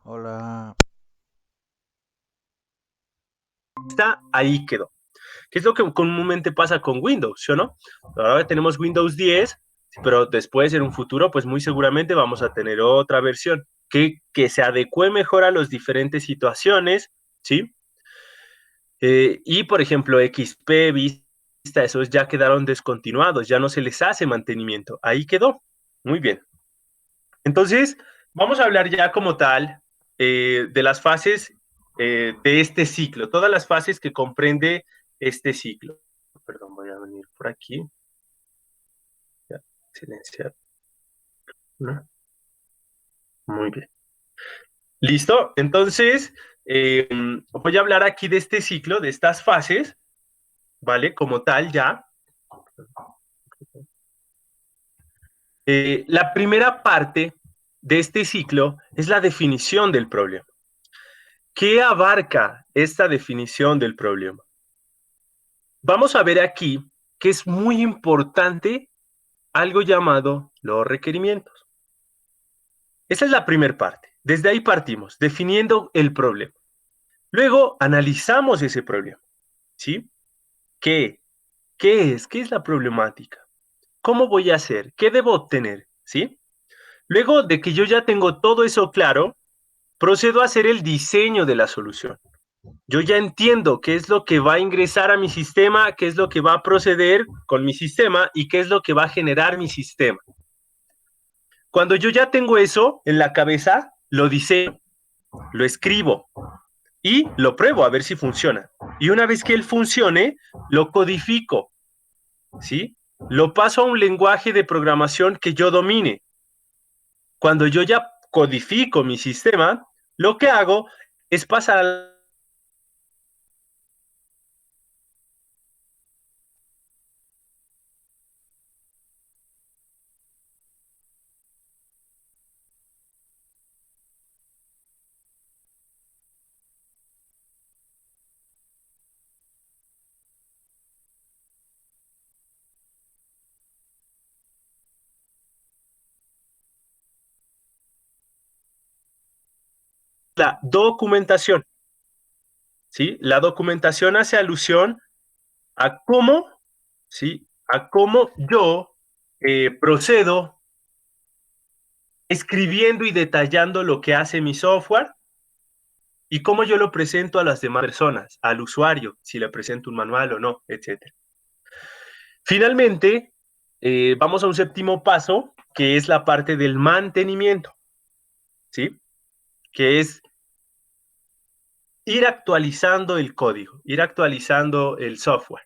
Hola. Está, ahí quedó. ¿Qué es lo que comúnmente pasa con Windows, ¿sí o no? Ahora tenemos Windows 10, pero después en un futuro, pues muy seguramente vamos a tener otra versión que se adecue mejor a las diferentes situaciones, ¿sí? Y por ejemplo, XP, Vista, esos ya quedaron descontinuados, ya no se les hace mantenimiento. Ahí quedó. Muy bien. Entonces, vamos a hablar ya como tal de las fases de este ciclo, todas las fases que comprende este ciclo. Perdón, voy a venir por aquí. Ya, silenciar. ¿No? Muy bien. ¿Listo? Entonces, voy a hablar aquí de este ciclo, de estas fases, ¿vale? Como tal ya. La primera parte de este ciclo es la definición del problema. ¿Qué abarca esta definición del problema? Vamos a ver aquí que es muy importante algo llamado los requerimientos. Esa es la primera parte. Desde ahí partimos, definiendo el problema. Luego analizamos ese problema, ¿sí? ¿Qué? ¿Qué es? ¿Qué es la problemática? ¿Cómo voy a hacer? ¿Qué debo obtener? ¿Sí? Luego de que yo ya tengo todo eso claro, procedo a hacer el diseño de la solución. Yo ya entiendo qué es lo que va a ingresar a mi sistema, qué es lo que va a proceder con mi sistema y qué es lo que va a generar mi sistema. Cuando yo ya tengo eso en la cabeza, lo diseño, lo escribo y lo pruebo a ver si funciona. Y una vez que él funcione, lo codifico, ¿sí? Lo paso a un lenguaje de programación que yo domine. Cuando yo ya codifico mi sistema, lo que hago es pasar la documentación, ¿sí? La documentación hace alusión a cómo, ¿sí? A cómo yo procedo escribiendo y detallando lo que hace mi software y cómo yo lo presento a las demás personas, al usuario, si le presento un manual o no, etcétera. Finalmente, vamos a un séptimo paso, que es la parte del mantenimiento, ¿sí? Que es ir actualizando el código, ir actualizando el software.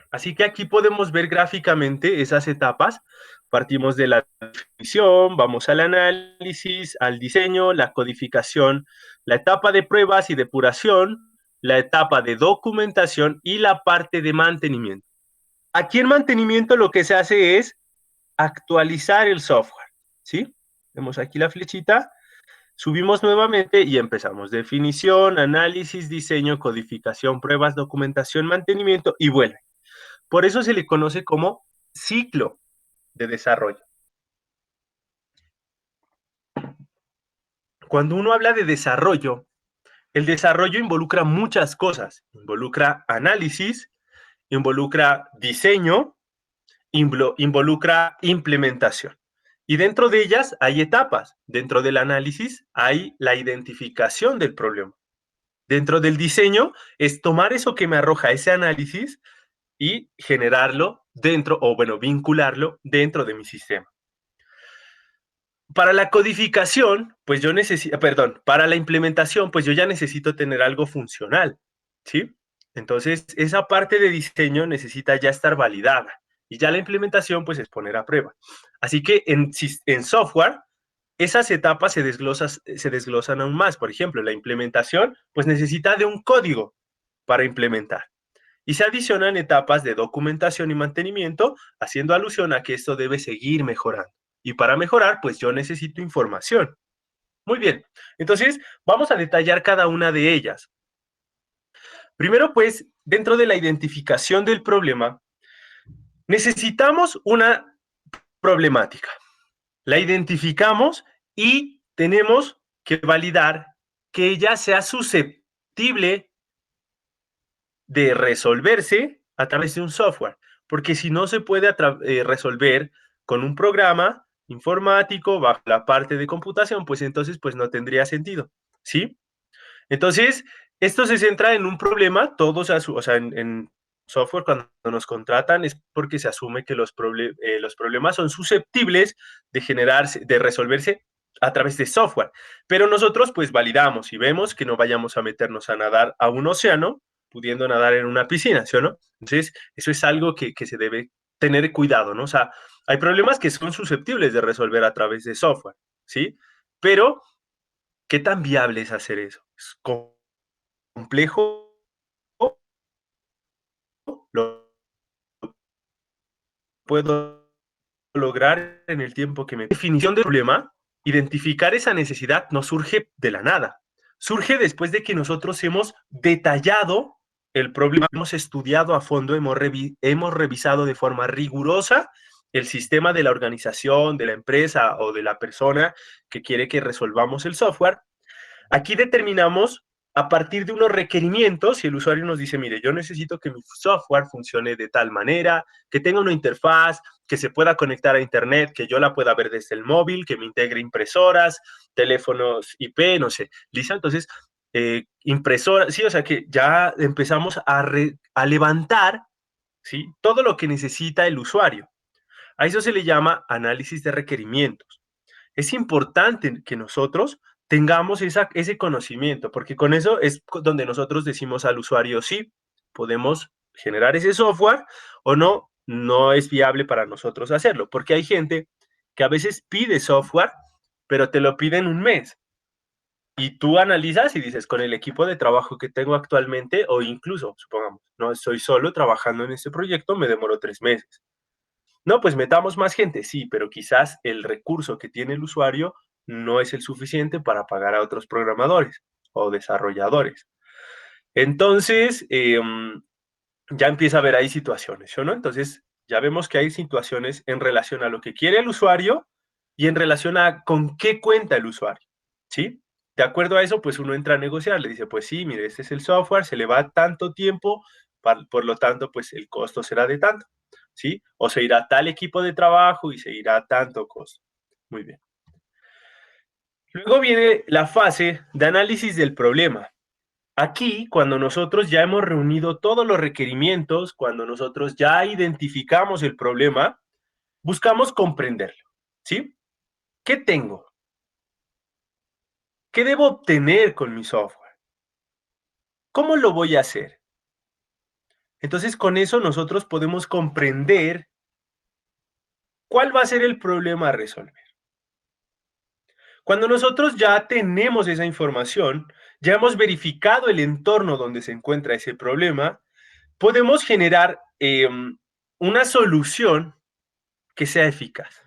Así que aquí podemos ver gráficamente esas etapas. Partimos de la definición, vamos al análisis, al diseño, la codificación, la etapa de pruebas y depuración, la etapa de documentación y la parte de mantenimiento. Aquí en mantenimiento lo que se hace es actualizar el software, ¿sí? Vemos aquí la flechita, subimos nuevamente y empezamos. Definición, análisis, diseño, codificación, pruebas, documentación, mantenimiento y vuelve. Por eso se le conoce como ciclo de desarrollo. Cuando uno habla de desarrollo, el desarrollo involucra muchas cosas. Involucra análisis, involucra diseño, involucra implementación. Y dentro de ellas hay etapas. Dentro del análisis hay la identificación del problema. Dentro del diseño es tomar eso que me arroja ese análisis y generarlo dentro, o bueno, vincularlo dentro de mi sistema. Para la codificación, pues yo necesito, perdón, para la implementación, pues yo ya necesito tener algo funcional, ¿sí? Entonces, esa parte de diseño necesita ya estar validada y ya la implementación, pues es poner a prueba. Así que en software, esas etapas se desglosan aún más. Por ejemplo, la implementación, pues necesita de un código para implementar. Y se adicionan etapas de documentación y mantenimiento, haciendo alusión a que esto debe seguir mejorando. Y para mejorar, pues yo necesito información. Muy bien, entonces vamos a detallar cada una de ellas. Primero, pues, dentro de la identificación del problema, necesitamos una problemática. La identificamos y tenemos que validar que ella sea susceptible de resolverse a través de un software, porque si no se puede resolver con un programa informático bajo la parte de computación, pues entonces pues no tendría sentido, ¿sí? Entonces, esto se centra en un problema, todos, o sea, en software cuando nos contratan es porque se asume que los problemas son susceptibles de generarse, de resolverse a través de software. Pero nosotros pues validamos y vemos que no vayamos a meternos a nadar a un océano pudiendo nadar en una piscina, ¿sí o no? Entonces, eso es algo que se debe tener cuidado, ¿no? O sea, hay problemas que son susceptibles de resolver a través de software, ¿sí? Pero, ¿qué tan viable es hacer eso? Es complejo, lo puedo lograr en el tiempo que me... Definición del problema, identificar esa necesidad no surge de la nada, surge después de que nosotros hemos detallado el problema, hemos estudiado a fondo, hemos revisado de forma rigurosa el sistema de la organización, de la empresa o de la persona que quiere que resolvamos el software. Aquí determinamos a partir de unos requerimientos, si el usuario nos dice, mire, yo necesito que mi software funcione de tal manera, que tenga una interfaz, que se pueda conectar a internet, que yo la pueda ver desde el móvil, que me integre impresoras, teléfonos IP, no sé, ¿listo? Entonces, impresoras, sí, o sea que ya empezamos a levantar, ¿sí? Todo lo que necesita el usuario. A eso se le llama análisis de requerimientos. Es importante que nosotros tengamos ese conocimiento, porque con eso es donde nosotros decimos al usuario, sí, podemos generar ese software o no, no es viable para nosotros hacerlo, porque hay gente que a veces pide software, pero te lo pide en un mes. Y tú analizas y dices, con el equipo de trabajo que tengo actualmente, o incluso, supongamos, no estoy solo trabajando en este proyecto, me demoró 3 meses. No, pues metamos más gente, sí, pero quizás el recurso que tiene el usuario no es el suficiente para pagar a otros programadores o desarrolladores. Entonces, ya empieza a haber ahí situaciones, ¿no? Entonces, ya vemos que hay situaciones en relación a lo que quiere el usuario y en relación a con qué cuenta el usuario, ¿sí? De acuerdo a eso, pues uno entra a negociar, le dice, pues sí, mire, este es el software, se le va tanto tiempo, por lo tanto, pues el costo será de tanto, ¿sí? O se irá a tal equipo de trabajo y se irá a tanto costo. Muy bien. Luego viene la fase de análisis del problema. Aquí, cuando nosotros ya hemos reunido todos los requerimientos, cuando nosotros ya identificamos el problema, buscamos comprenderlo, ¿sí? ¿Qué tengo? ¿Qué debo obtener con mi software? ¿Cómo lo voy a hacer? Entonces, con eso nosotros podemos comprender cuál va a ser el problema a resolver. Cuando nosotros ya tenemos esa información, ya hemos verificado el entorno donde se encuentra ese problema, podemos generar una solución que sea eficaz.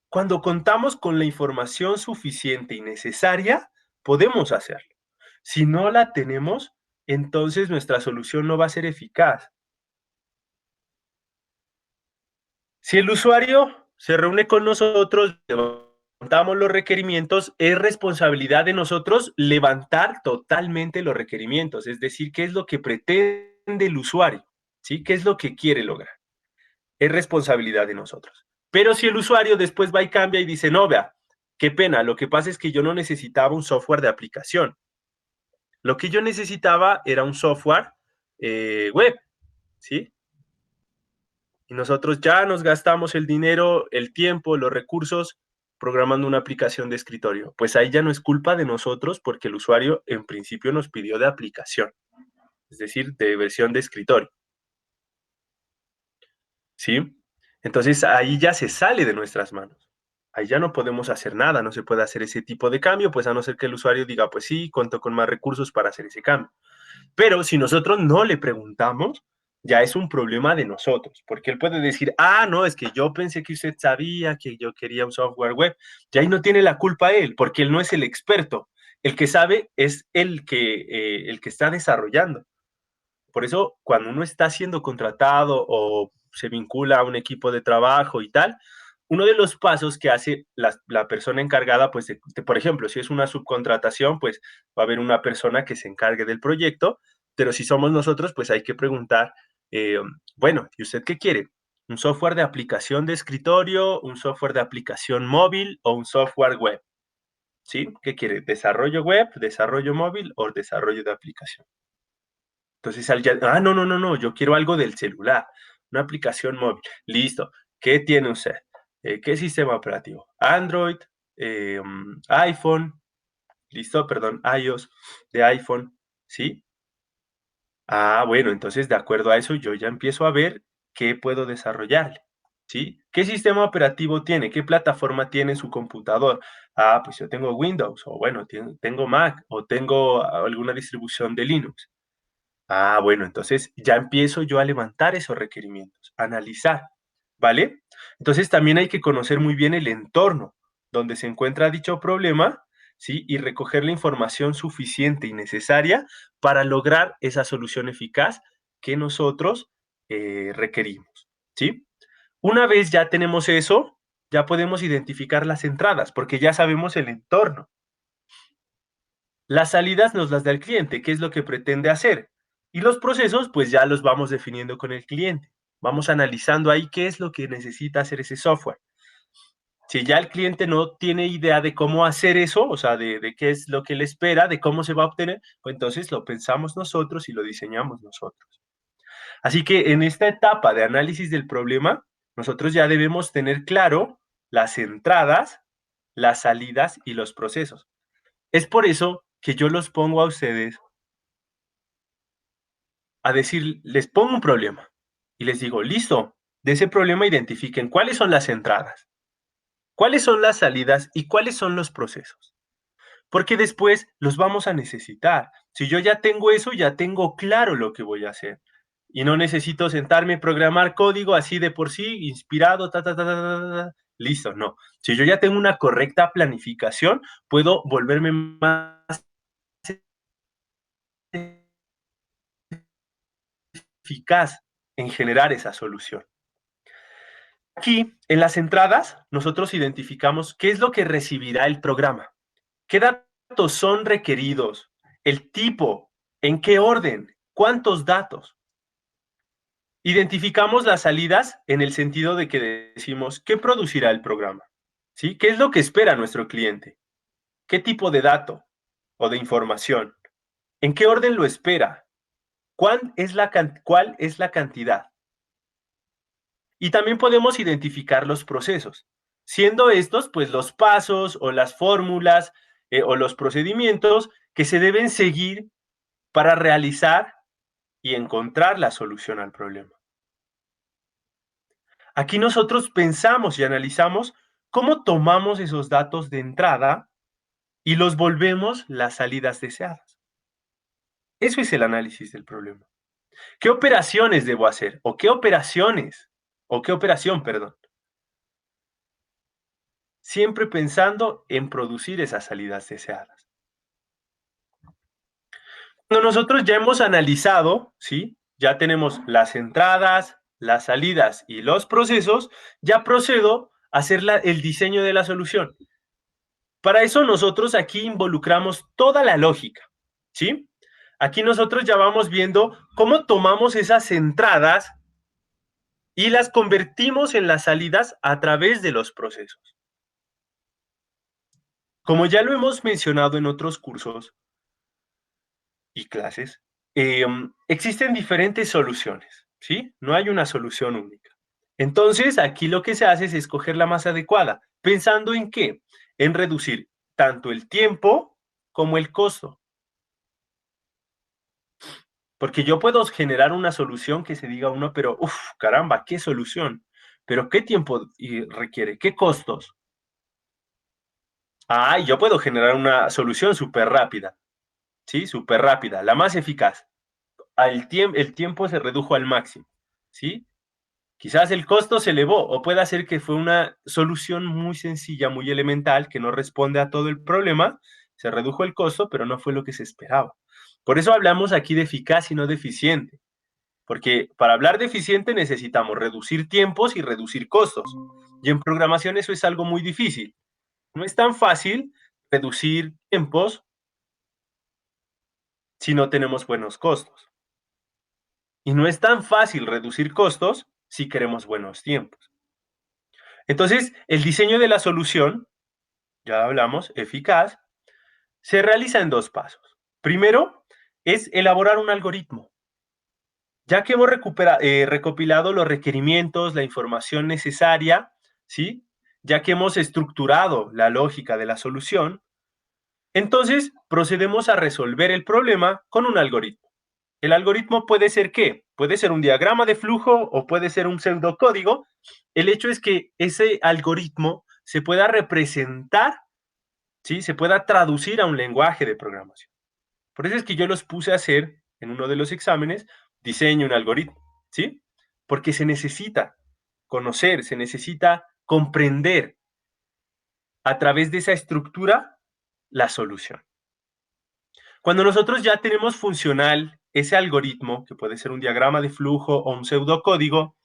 Cuando contamos con la información suficiente y necesaria, podemos hacerlo. Si no la tenemos, entonces nuestra solución no va a ser eficaz. Si el usuario se reúne con nosotros, levantamos los requerimientos, es responsabilidad de nosotros levantar totalmente los requerimientos, es decir, qué es lo que pretende el usuario, ¿sí? ¿Qué es lo que quiere lograr? Es responsabilidad de nosotros. Pero si el usuario después va y cambia y dice, no, vea, qué pena, lo que pasa es que yo no necesitaba un software de aplicación. Lo que yo necesitaba era un software web, ¿sí? Y nosotros ya nos gastamos el dinero, el tiempo, los recursos programando una aplicación de escritorio. Pues ahí ya no es culpa de nosotros porque el usuario en principio nos pidió de aplicación, es decir, de versión de escritorio, ¿sí? Entonces ahí ya se sale de nuestras manos. Ahí ya no podemos hacer nada, no se puede hacer ese tipo de cambio, pues a no ser que el usuario diga, pues sí, cuento con más recursos para hacer ese cambio. Pero si nosotros no le preguntamos, ya es un problema de nosotros, porque él puede decir, ah, no, es que yo pensé que usted sabía que yo quería un software web, y ahí no tiene la culpa él, porque él no es el experto, el que sabe es el que está desarrollando. Por eso, cuando uno está siendo contratado o se vincula a un equipo de trabajo y tal, uno de los pasos que hace la persona encargada, pues, por ejemplo, si es una subcontratación, pues va a haber una persona que se encargue del proyecto, pero si somos nosotros, pues hay que preguntar, eh, bueno, ¿y usted qué quiere? ¿Un software de aplicación de escritorio, un software de aplicación móvil o un software web? ¿Sí? ¿Qué quiere? ¿Desarrollo web, desarrollo móvil o desarrollo de aplicación? Entonces, no, no, no, no, yo quiero algo del celular, una aplicación móvil. Listo. ¿Qué tiene usted? ¿Qué sistema operativo? Android, iPhone, listo, perdón, iOS de iPhone, ¿sí? Ah, bueno, entonces de acuerdo a eso yo ya empiezo a ver qué puedo desarrollarle, ¿sí? ¿Qué sistema operativo tiene? ¿Qué plataforma tiene su computador? Ah, pues yo tengo Windows, o bueno, tengo Mac, o tengo alguna distribución de Linux. Ah, bueno, entonces ya empiezo yo a levantar esos requerimientos, analizar, ¿vale? Entonces también hay que conocer muy bien el entorno donde se encuentra dicho problema, ¿sí? Y recoger la información suficiente y necesaria para lograr esa solución eficaz que nosotros requerimos, ¿sí? Una vez ya tenemos eso, ya podemos identificar las entradas, porque ya sabemos el entorno. Las salidas nos las da el cliente, qué es lo que pretende hacer. Y los procesos, pues ya los vamos definiendo con el cliente. Vamos analizando ahí qué es lo que necesita hacer ese software. Si ya el cliente no tiene idea de cómo hacer eso, o sea, de qué es lo que le espera, de cómo se va a obtener, pues entonces lo pensamos nosotros y lo diseñamos nosotros. Así que en esta etapa de análisis del problema, nosotros ya debemos tener claro las entradas, las salidas y los procesos. Es por eso que yo los pongo a ustedes a decir, les pongo un problema y les digo, listo, de ese problema identifiquen cuáles son las entradas, cuáles son las salidas y cuáles son los procesos, porque después los vamos a necesitar. Si yo ya tengo eso, ya tengo claro lo que voy a hacer y no necesito sentarme a programar código así de por sí, inspirado, listo, no. Si yo ya tengo una correcta planificación, puedo volverme más eficaz en generar esa solución. Aquí, en las entradas, nosotros identificamos qué es lo que recibirá el programa, qué datos son requeridos, el tipo, en qué orden, cuántos datos. Identificamos las salidas en el sentido de que decimos qué producirá el programa, ¿sí? ¿Qué es lo que espera nuestro cliente? ¿Qué tipo de dato o de información? ¿En qué orden lo espera? ¿Cuál es la cantidad? Y también podemos identificar los procesos, siendo estos pues los pasos o las fórmulas o los procedimientos que se deben seguir para realizar y encontrar la solución al problema. Aquí nosotros pensamos y analizamos cómo tomamos esos datos de entrada y los volvemos las salidas deseadas. Eso es el análisis del problema. ¿Qué operaciones debo hacer? ¿O qué operaciones? ¿O qué operación, perdón? Siempre pensando en producir esas salidas deseadas. Cuando nosotros ya hemos analizado, ¿sí? Ya tenemos las entradas, las salidas y los procesos, ya procedo a hacer el diseño de la solución. Para eso nosotros aquí involucramos toda la lógica, ¿sí? Aquí nosotros ya vamos viendo cómo tomamos esas entradas y las convertimos en las salidas a través de los procesos. Como ya lo hemos mencionado en otros cursos y clases, existen diferentes soluciones, ¿sí? No hay una solución única. Entonces, aquí lo que se hace es escoger la más adecuada, pensando en qué, en reducir tanto el tiempo como el costo. Porque yo puedo generar una solución que se diga uno, pero, uff, caramba, ¿qué solución? Pero ¿qué tiempo requiere? ¿Qué costos? Ah, y yo puedo generar una solución súper rápida, ¿sí? Súper rápida, la más eficaz. El tiempo se redujo al máximo, ¿sí? Quizás el costo se elevó o puede ser que fue una solución muy sencilla, muy elemental, que no responde a todo el problema, se redujo el costo, pero no fue lo que se esperaba. Por eso hablamos aquí de eficaz y no de eficiente, porque para hablar de eficiente necesitamos reducir tiempos y reducir costos. Y en programación eso es algo muy difícil. No es tan fácil reducir tiempos si no tenemos buenos costos. Y no es tan fácil reducir costos si queremos buenos tiempos. Entonces, el diseño de la solución, ya hablamos, eficaz, se realiza en 2 pasos. Primero, es elaborar un algoritmo. Ya que hemos recopilado los requerimientos, la información necesaria, ¿sí? Ya que hemos estructurado la lógica de la solución, entonces procedemos a resolver el problema con un algoritmo. El algoritmo puede ser ¿qué? Puede ser un diagrama de flujo o puede ser un pseudocódigo. El hecho es que ese algoritmo se pueda representar, ¿sí? Se pueda traducir a un lenguaje de programación. Por eso es que yo los puse a hacer en uno de los exámenes, diseño un algoritmo, ¿sí? Porque se necesita conocer, se necesita comprender a través de esa estructura la solución. Cuando nosotros ya tenemos funcional ese algoritmo, que puede ser un diagrama de flujo o un pseudocódigo,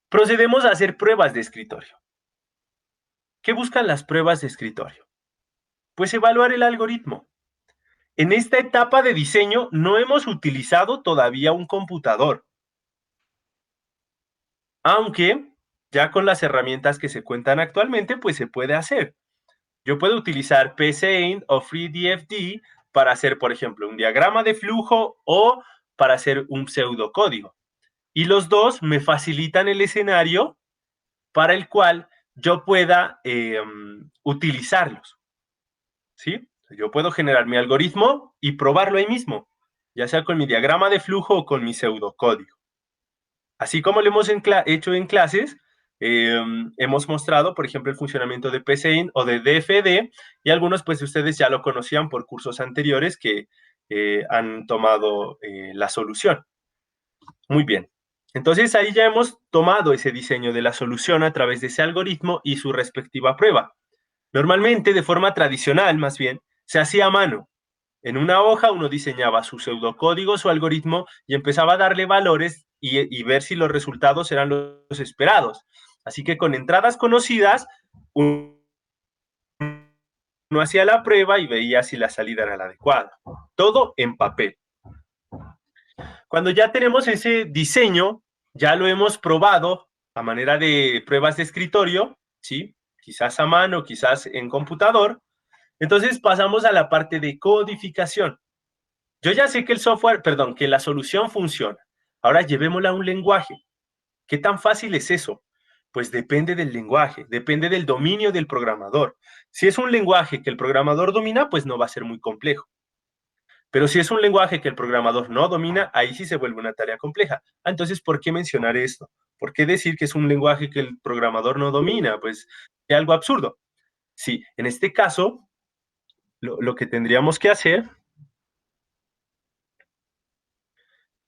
procedemos a hacer pruebas de escritorio. ¿Qué buscan las pruebas de escritorio? Pues evaluar el algoritmo. En esta etapa de diseño no hemos utilizado todavía un computador, aunque ya con las herramientas que se cuentan actualmente, pues se puede hacer. Yo puedo utilizar PCInt o FreeDFD para hacer, por ejemplo, un diagrama de flujo o para hacer un pseudocódigo. Y los dos me facilitan el escenario para el cual yo pueda utilizarlos, ¿sí? Yo puedo generar mi algoritmo y probarlo ahí mismo, ya sea con mi diagrama de flujo o con mi pseudocódigo. Así como lo hemos hecho en clases, hemos mostrado, por ejemplo, el funcionamiento de PCInt o de DFD, y algunos, pues, ustedes ya lo conocían por cursos anteriores que han tomado la solución. Muy bien. Entonces, ahí ya hemos tomado ese diseño de la solución a través de ese algoritmo y su respectiva prueba. Normalmente, de forma tradicional, más bien, se hacía a mano. En una hoja uno diseñaba su pseudocódigo, su algoritmo, y empezaba a darle valores y ver si los resultados eran los esperados. Así que con entradas conocidas, uno hacía la prueba y veía si la salida era la adecuada. Todo en papel. Cuando ya tenemos ese diseño, ya lo hemos probado a manera de pruebas de escritorio, ¿sí? Quizás a mano, quizás en computador. Entonces pasamos a la parte de codificación. Yo ya sé que el software, perdón, que la solución funciona. Ahora llevémosla a un lenguaje. ¿Qué tan fácil es eso? Pues depende del lenguaje, depende del dominio del programador. Si es un lenguaje que el programador domina, pues no va a ser muy complejo. Pero si es un lenguaje que el programador no domina, ahí sí se vuelve una tarea compleja. Entonces, ¿por qué mencionar esto? ¿Por qué decir que es un lenguaje que el programador no domina? Pues es algo absurdo. Sí, en este caso, lo que tendríamos que hacer.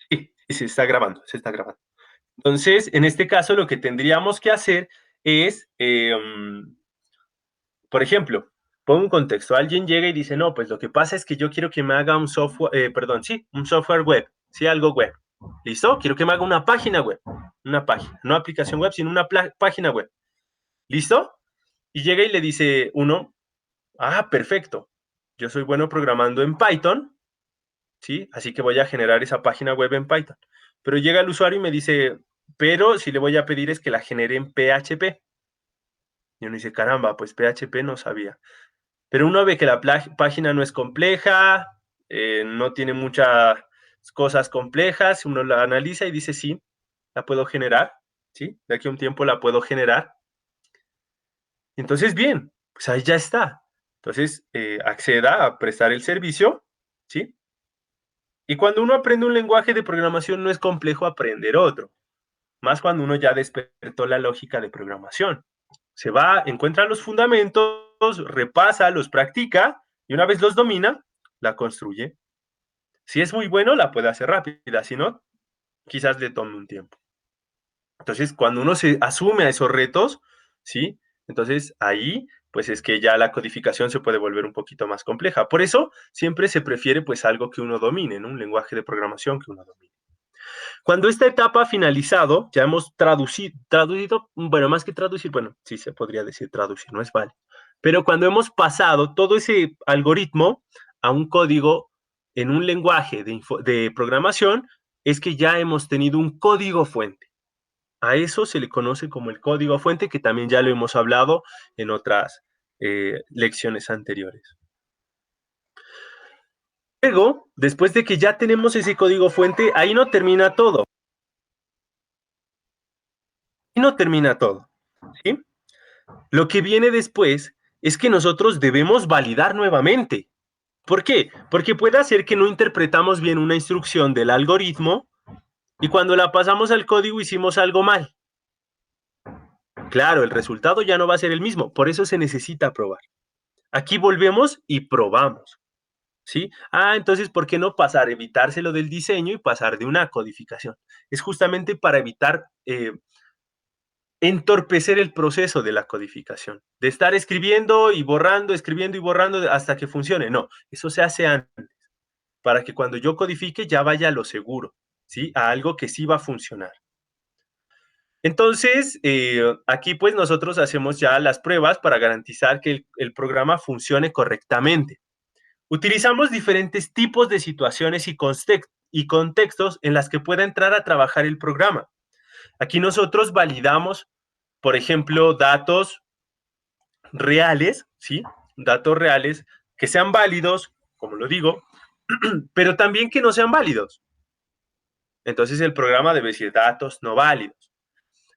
Sí, se está grabando, se está grabando. Entonces, en este caso, lo que tendríamos que hacer es, por ejemplo, pongo un contexto. Alguien llega y dice, no, pues lo que pasa es que yo quiero que me haga un software, perdón, sí, un software web, sí, algo web. ¿Listo? Quiero que me haga una página web, una página, no aplicación web, sino una página web. ¿Listo? Y llega y le dice uno, ah, perfecto, yo soy bueno programando en Python, ¿sí? Así que voy a generar esa página web en Python. Pero llega el usuario y me dice, pero si le voy a pedir es que la genere en PHP. Y uno dice, caramba, pues PHP no sabía. Pero uno ve que la página no es compleja, no tiene muchas cosas complejas, uno la analiza y dice, sí, la puedo generar, ¿sí? De aquí a un tiempo la puedo generar. Entonces, bien, pues ahí ya está. Entonces, acceda a prestar el servicio, ¿sí? Y cuando uno aprende un lenguaje de programación no es complejo aprender otro, más cuando uno ya despertó la lógica de programación. Se va, encuentra los fundamentos, repasa, los practica y una vez los domina, la construye. Si es muy bueno, la puede hacer rápida, si no, quizás le tome un tiempo. Entonces, cuando uno se asume a esos retos, ¿sí? Entonces ahí, pues es que ya la codificación se puede volver un poquito más compleja. Por eso, siempre se prefiere pues algo que uno domine, ¿no? Un lenguaje de programación que uno domine. Cuando esta etapa ha finalizado, ya hemos traducido, bueno, más que traducir, bueno, sí se podría decir traducir, no es válido, pero cuando hemos pasado todo ese algoritmo a un código en un lenguaje de programación, es que ya hemos tenido un código fuente. A eso se le conoce como el código fuente, que también ya lo hemos hablado en otras lecciones anteriores. Luego, después de que ya tenemos ese código fuente, ahí no termina todo. Ahí no termina todo, ¿sí? Lo que viene después es que nosotros debemos validar nuevamente. ¿Por qué? Porque puede ser que no interpretamos bien una instrucción del algoritmo y cuando la pasamos al código hicimos algo mal. Claro, el resultado ya no va a ser el mismo, por eso se necesita probar. Aquí volvemos y probamos, ¿sí? Entonces, ¿por qué no pasar? Evitárselo del diseño y pasar de una codificación. Es justamente para evitar entorpecer el proceso de la codificación, de estar escribiendo y borrando hasta que funcione. No, eso se hace antes, para que cuando yo codifique ya vaya a lo seguro, ¿sí? A algo que sí va a funcionar. Entonces, aquí pues nosotros hacemos ya las pruebas para garantizar que el programa funcione correctamente. Utilizamos diferentes tipos de situaciones y contextos en las que pueda entrar a trabajar el programa. Aquí nosotros validamos, por ejemplo, datos reales, ¿sí? Datos reales que sean válidos, como lo digo, pero también que no sean válidos. Entonces el programa debe decir datos no válidos.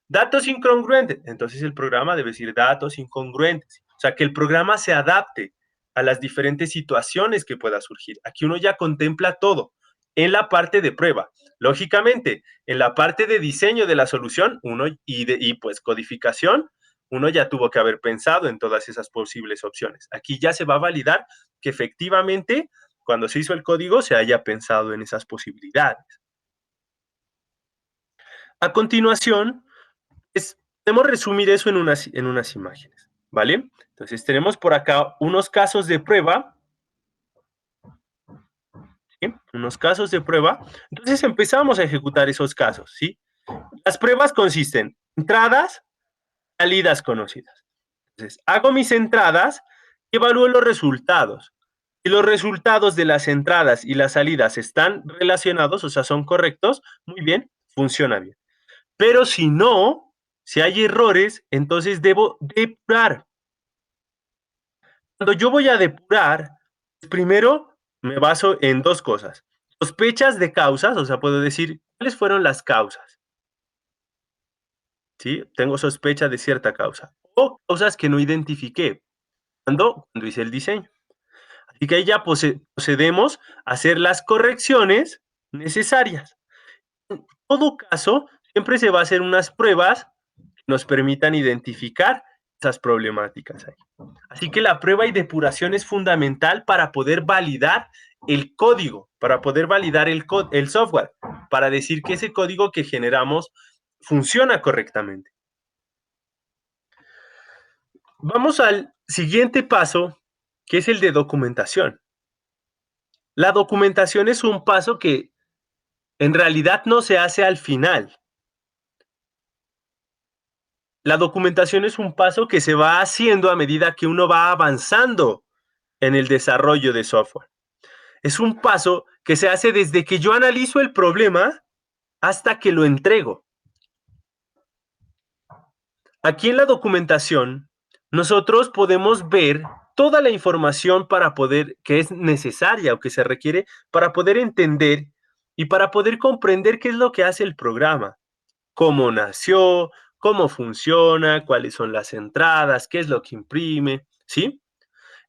Datos incongruentes, entonces el programa debe decir datos incongruentes. O sea, que el programa se adapte a las diferentes situaciones que pueda surgir. Aquí uno ya contempla todo en la parte de prueba. Lógicamente, en la parte de diseño de la solución y pues codificación, uno ya tuvo que haber pensado en todas esas posibles opciones. Aquí ya se va a validar que efectivamente, cuando se hizo el código, se haya pensado en esas posibilidades. A continuación, podemos resumir eso en unas imágenes, ¿vale? Entonces tenemos por acá unos casos de prueba, ¿sí? Unos casos de prueba. Entonces empezamos a ejecutar esos casos, ¿sí? Las pruebas consisten en entradas, salidas conocidas. Entonces, hago mis entradas y evalúo los resultados. Si los resultados de las entradas y las salidas están relacionados, o sea, son correctos, muy bien, funciona bien. Pero si no, si hay errores, entonces debo depurar. Cuando yo voy a depurar, primero me baso en dos cosas. Sospechas de causas, o sea, puedo decir, ¿cuáles fueron las causas? ¿Sí? Tengo sospecha de cierta causa. O causas que no identifiqué cuando hice el diseño. Así que ahí ya procedemos a hacer las correcciones necesarias. En todo caso, siempre se va a hacer unas pruebas que nos permitan identificar esas problemáticas ahí. Así que la prueba y depuración es fundamental para poder validar el código, para poder validar el software, para decir que ese código que generamos funciona correctamente. Vamos al siguiente paso, que es el de documentación. La documentación es un paso que en realidad no se hace al final. La documentación es un paso que se va haciendo a medida que uno va avanzando en el desarrollo de software. Es un paso que se hace desde que yo analizo el problema hasta que lo entrego. Aquí en la documentación, nosotros podemos ver toda la información que es necesaria o que se requiere para poder entender y para poder comprender qué es lo que hace el programa, cómo nació, cómo funciona, cuáles son las entradas, qué es lo que imprime, ¿sí?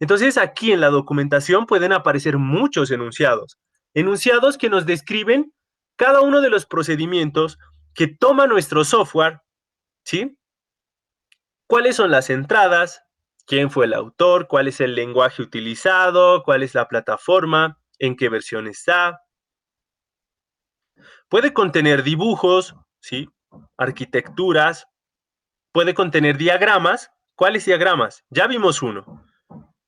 Entonces aquí en la documentación pueden aparecer muchos enunciados, enunciados que nos describen cada uno de los procedimientos que toma nuestro software, ¿sí? ¿Cuáles son las entradas? ¿Quién fue el autor? ¿Cuál es el lenguaje utilizado? ¿Cuál es la plataforma? ¿En qué versión está? Puede contener dibujos, ¿sí? Arquitecturas, puede contener diagramas. ¿Cuáles diagramas? Ya vimos uno.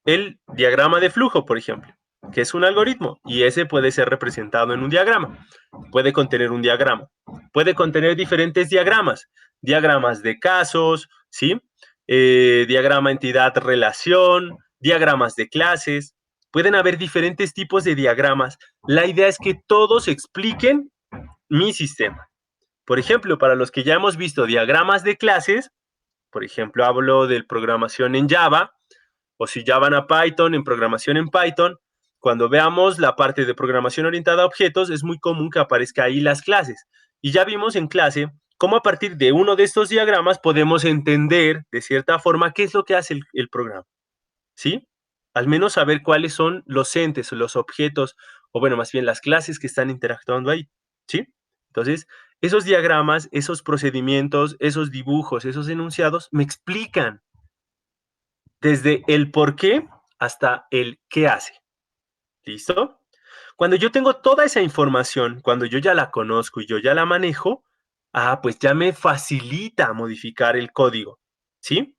El diagrama de flujo, por ejemplo, que es un algoritmo y ese puede ser representado en un diagrama. Puede contener un diagrama. Puede contener diferentes diagramas, diagramas de casos, ¿sí? Diagrama entidad-relación, diagramas de clases. Pueden haber diferentes tipos de diagramas. La idea es que todos expliquen mi sistema. Por ejemplo, para los que ya hemos visto diagramas de clases, por ejemplo, hablo de programación en Java, o si ya van a Python, en programación en Python, cuando veamos la parte de programación orientada a objetos, es muy común que aparezca ahí las clases. Y ya vimos en clase cómo a partir de uno de estos diagramas podemos entender de cierta forma qué es lo que hace el programa, ¿sí? Al menos saber cuáles son los entes, los objetos, o bueno, más bien las clases que están interactuando ahí, ¿sí? Entonces, esos diagramas, esos procedimientos, esos dibujos, esos enunciados me explican desde el por qué hasta el qué hace. ¿Listo? Cuando yo tengo toda esa información, cuando yo ya la conozco y yo ya la manejo, pues ya me facilita modificar el código, ¿sí?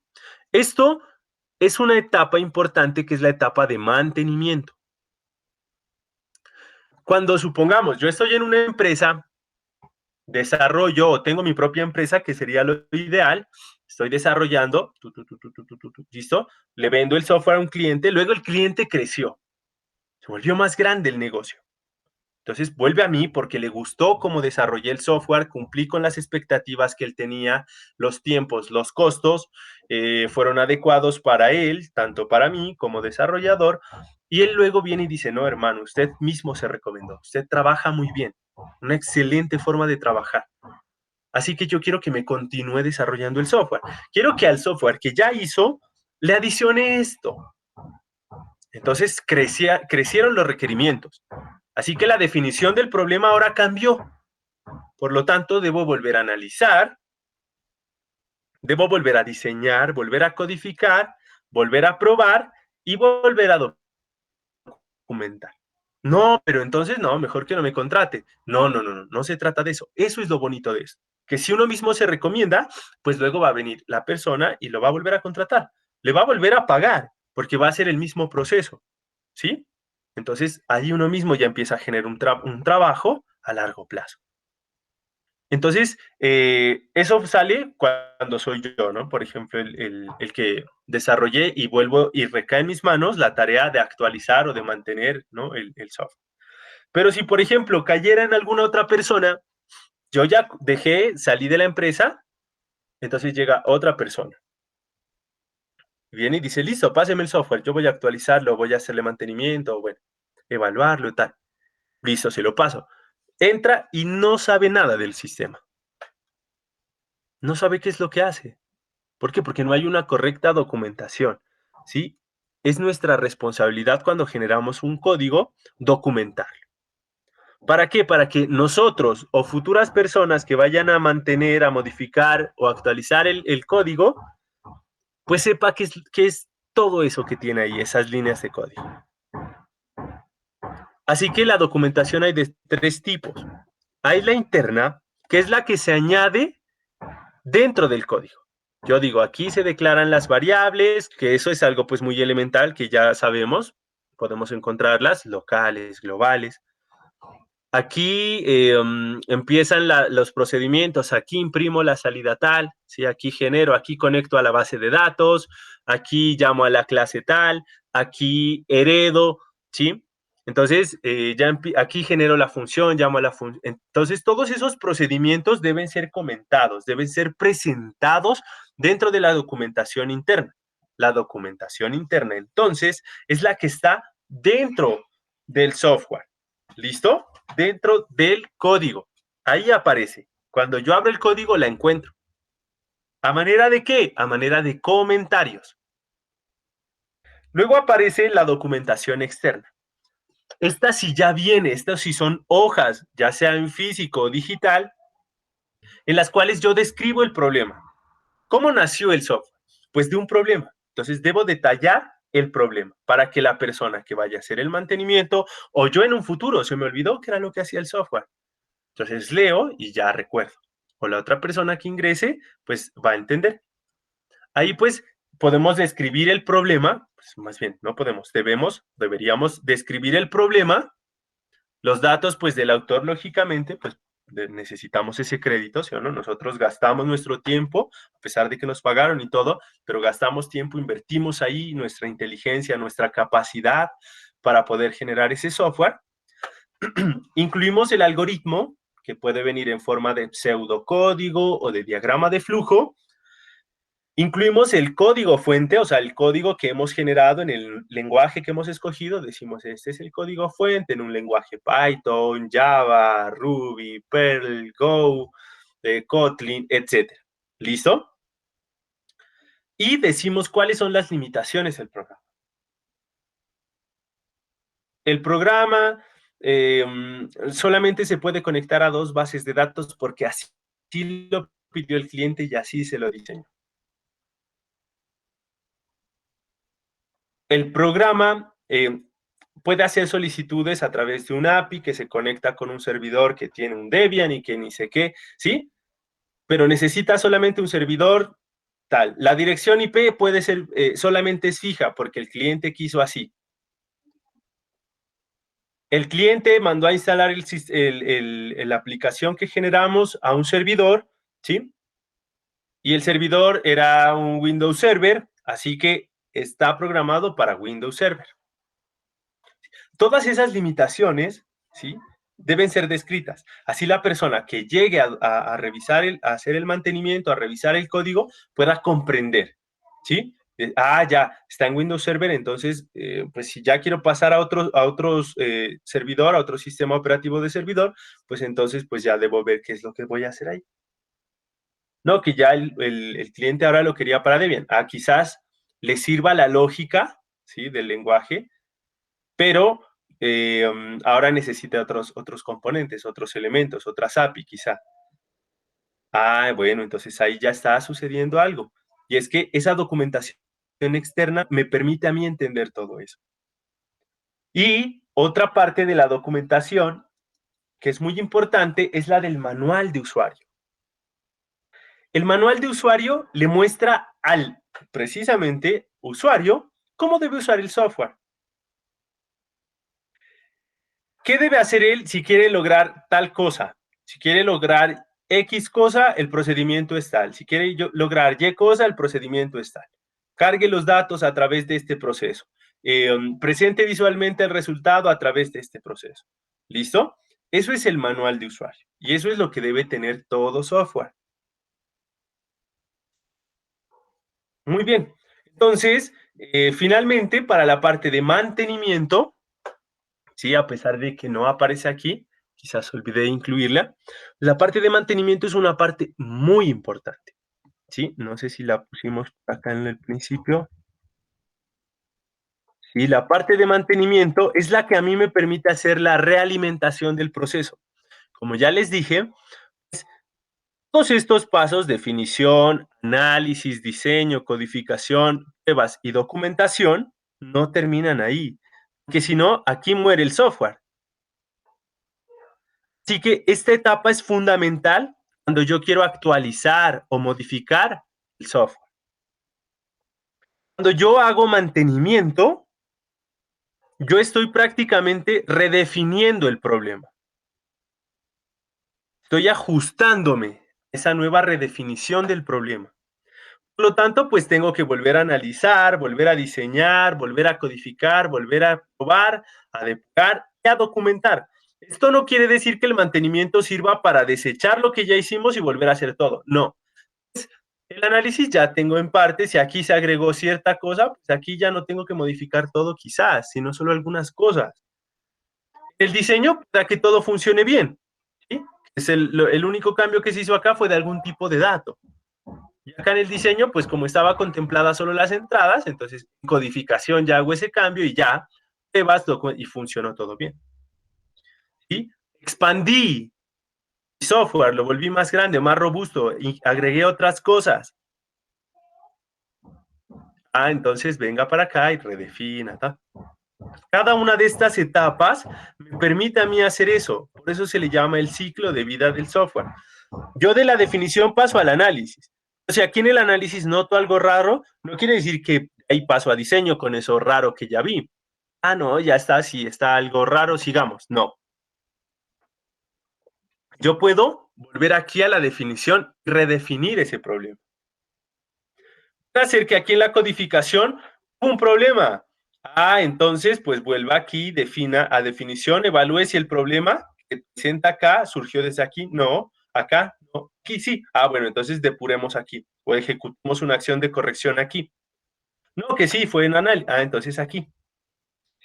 Esto es una etapa importante que es la etapa de mantenimiento. Cuando supongamos, yo estoy en una empresa, desarrollo o tengo mi propia empresa, que sería lo ideal, estoy desarrollando, ¿listo? Le vendo el software a un cliente, luego el cliente creció, se volvió más grande el negocio. Entonces vuelve a mí porque le gustó cómo desarrollé el software, cumplí con las expectativas que él tenía, los tiempos, los costos fueron adecuados para él, tanto para mí como desarrollador, y él luego viene y dice, no, hermano, usted mismo se recomendó, usted trabaja muy bien, una excelente forma de trabajar. Así que yo quiero que me continúe desarrollando el software. Quiero que al software que ya hizo le adicione esto. Entonces crecieron los requerimientos. Así que la definición del problema ahora cambió. Por lo tanto, debo volver a analizar, debo volver a diseñar, volver a codificar, volver a probar y volver a documentar. No, pero entonces no, mejor que no me contrate. No se trata de eso. Eso es lo bonito de esto. Que si uno mismo se recomienda, pues luego va a venir la persona y lo va a volver a contratar. Le va a volver a pagar porque va a ser el mismo proceso. ¿Sí? Entonces ahí uno mismo ya empieza a generar un trabajo a largo plazo. Entonces, eso sale cuando soy yo, ¿no? Por ejemplo, el que desarrollé y vuelvo y recae en mis manos la tarea de actualizar o de mantener, ¿no? el software. Pero si, por ejemplo, cayera en alguna otra persona, yo ya dejé, salí de la empresa, entonces llega otra persona. Viene y dice, listo, páseme el software, yo voy a actualizarlo, voy a hacerle mantenimiento, bueno, evaluarlo y tal. Listo, se lo paso. Entra y no sabe nada del sistema. No sabe qué es lo que hace. ¿Por qué? Porque no hay una correcta documentación, ¿sí? Es nuestra responsabilidad cuando generamos un código documentarlo. ¿Para qué? Para que nosotros o futuras personas que vayan a mantener, a modificar o actualizar el código, pues sepa qué es todo eso que tiene ahí, esas líneas de código. Así que la documentación hay de tres tipos. Hay la interna, que es la que se añade dentro del código. Yo digo, aquí se declaran las variables, que eso es algo pues muy elemental que ya sabemos, podemos encontrarlas locales, globales. Aquí empiezan los procedimientos, aquí imprimo la salida tal, ¿sí? Aquí genero, aquí conecto a la base de datos, aquí llamo a la clase tal, aquí heredo, ¿sí? Entonces, aquí genero la función, llamo a la función. Entonces, todos esos procedimientos deben ser comentados, deben ser presentados dentro de la documentación interna. La documentación interna, entonces, es la que está dentro del software. ¿Listo? Dentro del código. Ahí aparece. Cuando yo abro el código, la encuentro. ¿A manera de qué? A manera de comentarios. Luego aparece la documentación externa. Esta sí ya viene, estas sí son hojas, ya sea en físico o digital, en las cuales yo describo el problema. ¿Cómo nació el software? Pues de un problema. Entonces debo detallar el problema para que la persona que vaya a hacer el mantenimiento o yo en un futuro se me olvidó que era lo que hacía el software. Entonces leo y ya recuerdo. O la otra persona que ingrese, pues va a entender. Ahí pues podemos describir el problema, pues más bien no podemos, deberíamos describir el problema, los datos pues del autor lógicamente, pues necesitamos ese crédito, ¿sí o no? Nosotros gastamos nuestro tiempo, a pesar de que nos pagaron y todo, pero gastamos tiempo, invertimos ahí nuestra inteligencia, nuestra capacidad para poder generar ese software. Incluimos el algoritmo, que puede venir en forma de pseudocódigo o de diagrama de flujo. Incluimos el código fuente, o sea, el código que hemos generado en el lenguaje que hemos escogido. Decimos, este es el código fuente en un lenguaje Python, Java, Ruby, Perl, Go, Kotlin, etc. ¿Listo? Y decimos cuáles son las limitaciones del programa. El programa solamente se puede conectar a 2 bases de datos porque así lo pidió el cliente y así se lo diseñó. El programa puede hacer solicitudes a través de un API que se conecta con un servidor que tiene un Debian y que ni sé qué, ¿sí? Pero necesita solamente un servidor tal. La dirección IP puede ser, solamente es fija porque el cliente quiso así. El cliente mandó a instalar la aplicación que generamos a un servidor, ¿sí? Y el servidor era un Windows Server, así que está programado para Windows Server. Todas esas limitaciones, ¿sí? Deben ser descritas. Así la persona que llegue a revisar, a hacer el mantenimiento, a revisar el código, pueda comprender, ¿sí? Ya, está en Windows Server, entonces, pues si ya quiero pasar a otros servidor, a otro sistema operativo de servidor, pues entonces, pues ya debo ver qué es lo que voy a hacer ahí. No, que ya el cliente ahora lo quería para Debian. Quizás le sirva la lógica, ¿sí? Del lenguaje, pero ahora necesita otros componentes, otros elementos, otras API quizá. Bueno, entonces ahí ya está sucediendo algo. Y es que esa documentación externa me permite a mí entender todo eso. Y otra parte de la documentación que es muy importante es la del manual de usuario. El manual de usuario le muestra al, precisamente, usuario cómo debe usar el software. ¿Qué debe hacer él si quiere lograr tal cosa? Si quiere lograr X cosa, el procedimiento es tal. Si quiere lograr Y cosa, el procedimiento es tal. Cargue los datos a través de este proceso. Presente visualmente el resultado a través de este proceso. ¿Listo? Eso es el manual de usuario. Y eso es lo que debe tener todo software. Muy bien. Entonces, finalmente, para la parte de mantenimiento, ¿sí? A pesar de que no aparece aquí, quizás olvidé incluirla, la parte de mantenimiento es una parte muy importante, ¿sí? No sé si la pusimos acá en el principio. Sí, la parte de mantenimiento es la que a mí me permite hacer la realimentación del proceso. Como ya les dije, todos estos pasos, definición, análisis, diseño, codificación, pruebas y documentación, no terminan ahí, porque si no, aquí muere el software. Así que esta etapa es fundamental cuando yo quiero actualizar o modificar el software. Cuando yo hago mantenimiento, yo estoy prácticamente redefiniendo el problema. Estoy ajustándome a esa nueva redefinición del problema. Por lo tanto, pues tengo que volver a analizar, volver a diseñar, volver a codificar, volver a probar, a depurar y a documentar. Esto no quiere decir que el mantenimiento sirva para desechar lo que ya hicimos y volver a hacer todo. No. El análisis ya tengo en parte, si aquí se agregó cierta cosa, pues aquí ya no tengo que modificar todo quizás, sino solo algunas cosas. El diseño para que todo funcione bien. ¿Sí? Es el único cambio que se hizo acá fue de algún tipo de dato. Y acá en el diseño, pues como estaba contemplada solo las entradas, entonces en codificación ya hago ese cambio y ya te vas y funcionó todo bien. ¿Sí? Expandí mi software, lo volví más grande, más robusto y agregué otras cosas. Entonces venga para acá y redefina. Cada una de estas etapas me permite a mí hacer eso. Por eso se le llama el ciclo de vida del software. Yo de la definición paso al análisis. O sea, aquí en el análisis noto algo raro, no quiere decir que ahí paso a diseño con eso raro que ya vi. No, ya está, si está algo raro, sigamos. No. yo puedo volver aquí a la definición y redefinir ese problema. Puede ser que aquí en la codificación un problema. Entonces, pues vuelva aquí, defina a definición, evalúe si el problema que presenta acá surgió desde aquí. No, acá, no, aquí sí. Bueno, entonces depuremos aquí o ejecutemos una acción de corrección aquí. No, que sí, fue en análisis. Entonces aquí.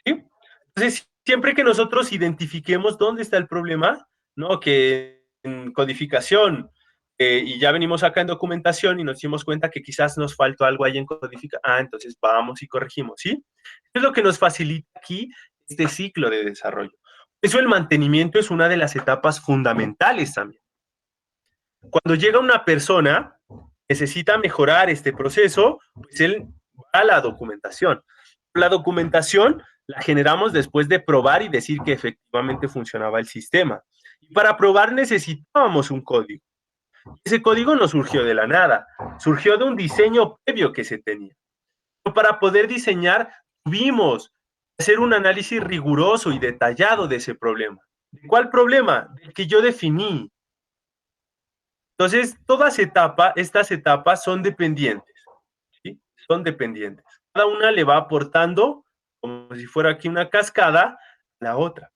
¿Sí? Entonces, siempre que nosotros identifiquemos dónde está el problema, ¿no? Que en codificación, y ya venimos acá en documentación y nos dimos cuenta que quizás nos faltó algo ahí en codificación, entonces vamos y corregimos, ¿sí? Es lo que nos facilita aquí este ciclo de desarrollo. Eso el mantenimiento es una de las etapas fundamentales también. Cuando llega una persona, necesita mejorar este proceso, pues él va a la documentación. La documentación la generamos después de probar y decir que efectivamente funcionaba el sistema. Y para probar necesitábamos un código. Ese código no surgió de la nada, surgió de un diseño previo que se tenía. Pero para poder diseñar, tuvimos que hacer un análisis riguroso y detallado de ese problema. ¿De cuál problema? Del que yo definí. Entonces, estas etapas son dependientes, ¿sí? Son dependientes. Cada una le va aportando, como si fuera aquí una cascada, a la otra.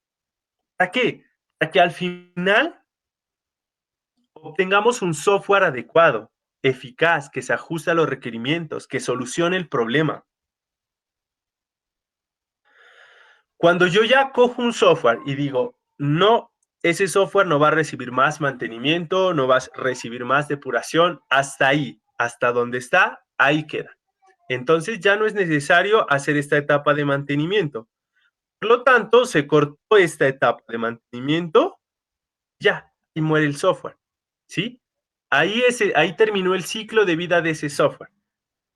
¿Para qué? Para que al final obtengamos un software adecuado, eficaz, que se ajuste a los requerimientos, que solucione el problema. Cuando yo ya cojo un software y digo, no, ese software no va a recibir más mantenimiento, no va a recibir más depuración, hasta ahí, hasta donde está, ahí queda. Entonces ya no es necesario hacer esta etapa de mantenimiento. Por lo tanto, se cortó esta etapa de mantenimiento, ya, y muere el software. ¿Sí? Ahí terminó el ciclo de vida de ese software.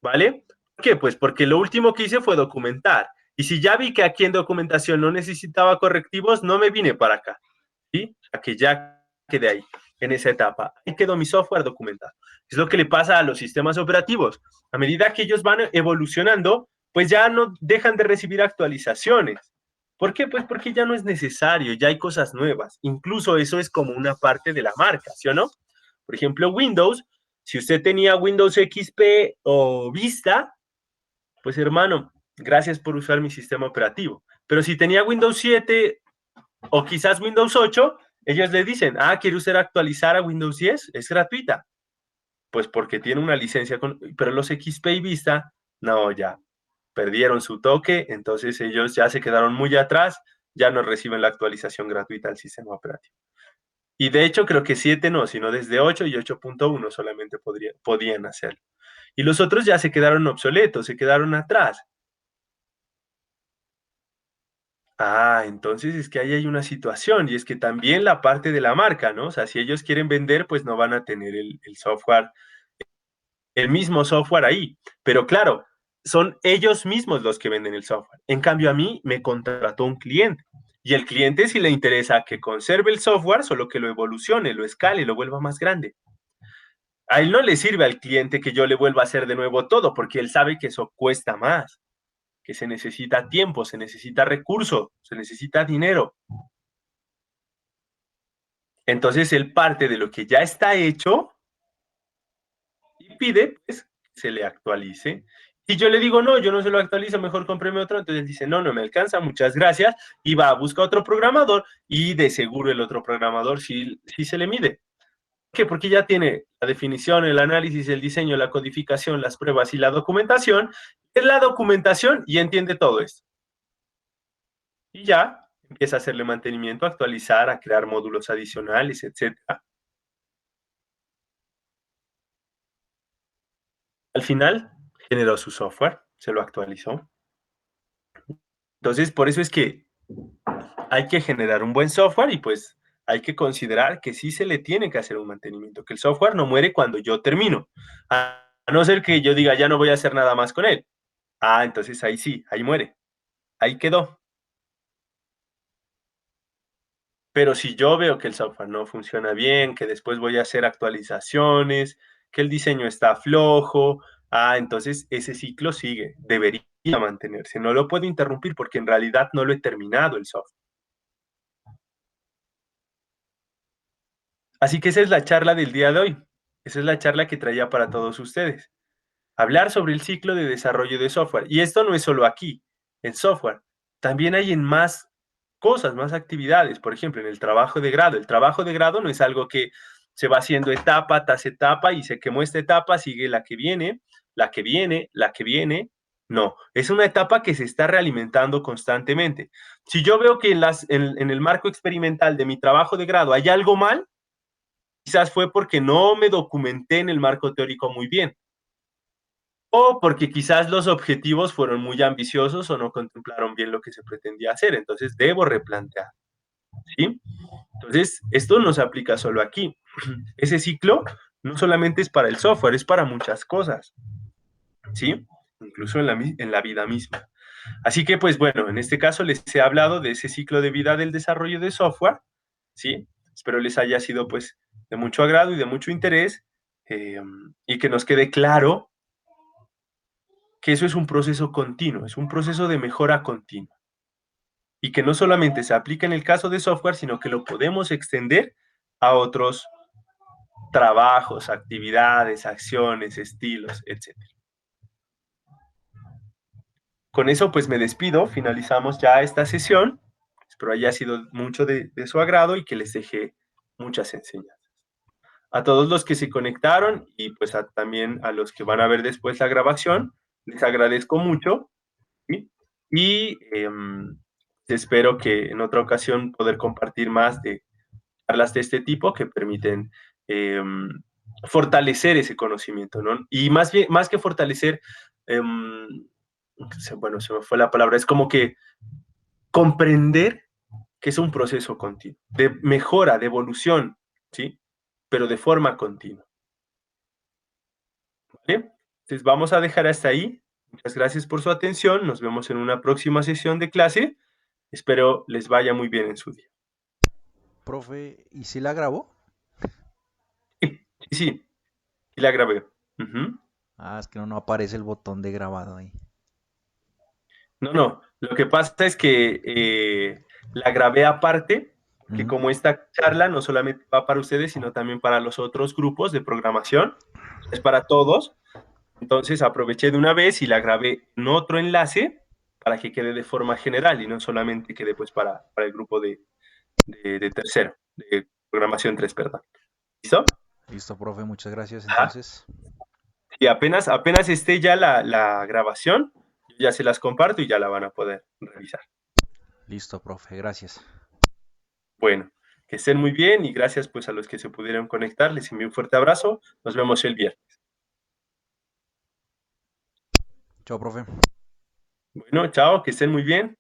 ¿Vale? ¿Por qué? Pues porque lo último que hice fue documentar. Y si ya vi que aquí en documentación no necesitaba correctivos, no me vine para acá. ¿Sí? A que ya quedé ahí, en esa etapa. Ahí quedó mi software documentado. Es lo que le pasa a los sistemas operativos. A medida que ellos van evolucionando, pues ya no dejan de recibir actualizaciones. ¿Por qué? Pues porque ya no es necesario, ya hay cosas nuevas. Incluso eso es como una parte de la marca, ¿sí o no? Por ejemplo, Windows, si usted tenía Windows XP o Vista, pues hermano, gracias por usar mi sistema operativo. Pero si tenía Windows 7 o quizás Windows 8, ellos le dicen, ¿quiere usted actualizar a Windows 10? Es gratuita. Pues porque tiene una licencia, pero los XP y Vista, no, ya perdieron su toque, entonces ellos ya se quedaron muy atrás, ya no reciben la actualización gratuita al sistema operativo. Y de hecho creo que 7 no, sino desde 8 y 8.1 solamente podían hacerlo. Y los otros ya se quedaron obsoletos, se quedaron atrás. Entonces es que ahí hay una situación y es que también la parte de la marca, ¿no? O sea, si ellos quieren vender, pues no van a tener el software, el mismo software ahí. Pero claro, son ellos mismos los que venden el software. En cambio, a mí me contrató un cliente. Y el cliente si le interesa que conserve el software, solo que lo evolucione, lo escale, lo vuelva más grande. A él no le sirve al cliente que yo le vuelva a hacer de nuevo todo, porque él sabe que eso cuesta más, que se necesita tiempo, se necesita recursos, se necesita dinero. Entonces él parte de lo que ya está hecho y pide pues, que se le actualice. Y yo le digo, no, yo no se lo actualizo, mejor cómpreme otro. Entonces él dice, no, no me alcanza, muchas gracias. Y va a buscar otro programador y de seguro el otro programador sí se le mide. ¿Por qué? Porque ya tiene la definición, el análisis, el diseño, la codificación, las pruebas y la documentación. Es la documentación y entiende todo esto. Y ya empieza a hacerle mantenimiento, a actualizar, a crear módulos adicionales, etcétera. Al final, generó su software, se lo actualizó. Entonces, por eso es que hay que generar un buen software y pues hay que considerar que sí se le tiene que hacer un mantenimiento, que el software no muere cuando yo termino. A no ser que yo diga, ya no voy a hacer nada más con él. Entonces ahí sí, ahí muere, ahí quedó. Pero si yo veo que el software no funciona bien, que después voy a hacer actualizaciones, que el diseño está flojo, entonces ese ciclo sigue, debería mantenerse. No lo puedo interrumpir porque en realidad no lo he terminado el software. Así que esa es la charla del día de hoy. Esa es la charla que traía para todos ustedes. Hablar sobre el ciclo de desarrollo de software. Y esto no es solo aquí, en software. También hay en más cosas, más actividades. Por ejemplo, en el trabajo de grado. El trabajo de grado no es algo que se va haciendo etapa tras etapa y se quemó esta etapa, sigue la que viene, la que viene, la que viene. No, es una etapa que se está realimentando constantemente. Si yo veo que en el marco experimental de mi trabajo de grado hay algo mal, quizás fue porque no me documenté en el marco teórico muy bien. O porque quizás los objetivos fueron muy ambiciosos o no contemplaron bien lo que se pretendía hacer. Entonces debo replantear, ¿sí? Entonces, esto no se aplica solo aquí. Ese ciclo no solamente es para el software, es para muchas cosas, ¿sí? Incluso en la vida misma. Así que, pues bueno, en este caso les he hablado de ese ciclo de vida del desarrollo de software, ¿sí? Espero les haya sido, pues, de mucho agrado y de mucho interés y que nos quede claro que eso es un proceso continuo, es un proceso de mejora continua y que no solamente se aplica en el caso de software, sino que lo podemos extender a otros trabajos, actividades, acciones, estilos, etcétera. Con eso pues me despido, finalizamos ya esta sesión, espero haya sido mucho de su agrado y que les deje muchas enseñanzas. A todos los que se conectaron y pues también a los que van a ver después la grabación, les agradezco mucho, ¿sí? Y espero que en otra ocasión poder compartir más de charlas de este tipo que permiten eh, fortalecer ese conocimiento, ¿no? Y más, bien, más que fortalecer, bueno, se me fue la palabra, es como que comprender que es un proceso continuo, de mejora, de evolución, ¿sí? Pero de forma continua, ¿vale? Entonces vamos a dejar hasta ahí. Muchas gracias por su atención. Nos vemos en una próxima sesión de clase. Espero les vaya muy bien en su día. Profe, ¿y si la grabó? Sí, sí, sí, y la grabé. Ujú. Ah, es que no aparece el botón de grabado ahí. No, no, lo que pasa es que la grabé aparte, porque Ujú. como esta charla no solamente va para ustedes, sino también para los otros grupos de programación, es para todos, entonces aproveché de una vez y la grabé en otro enlace para que quede de forma general y no solamente quede pues para el grupo de tercero, de programación 3, perdón. ¿Listo? Listo, profe, muchas gracias. Ajá. Entonces, Y apenas esté ya la grabación, yo ya se las comparto y ya la van a poder revisar. listo, profe, gracias. Bueno, que estén muy bien y gracias pues a los que se pudieron conectar. Les envío un fuerte abrazo. Nos vemos el viernes. Chao, profe. Bueno, chao, que estén muy bien.